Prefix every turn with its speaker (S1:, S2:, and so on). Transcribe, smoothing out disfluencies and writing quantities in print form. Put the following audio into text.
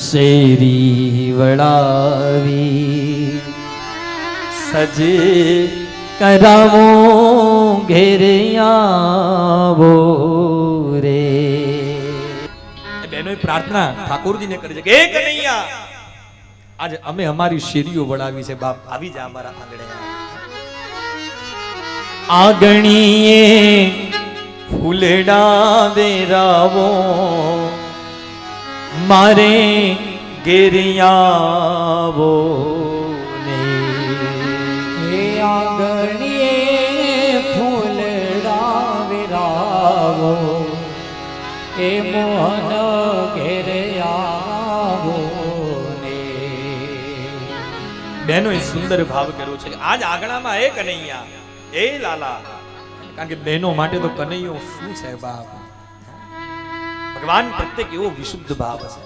S1: શેરી વળાવી સજે કરાવો ઘેરે આવો રે.
S2: બહેનોએ પ્રાર્થના ઠાકોરજીને કરી છે કે હે કનૈયા, આજે અમે અમારી શેરીઓ વળાવી છે બાપ, આવી જા અમારા આંગણે.
S1: આંગણીએ ફૂલડા વેરાવો મારે ઘેરિયાવો ને.
S3: હે આંગણીએ ફૂલડા વેરાવો એ મોહન ઘેરે આવો ને.
S2: બહેનો એ સુંદર ભાવ કર્યો છે કે આજ આંગણામાં હે કનૈયા, એ લાલા. કારણ કે બહેનો માટે તો કનૈયો શું છે બાપ, ભગવાન પ્રત્યેક એવો વિશુદ્ધ ભાવ હશે.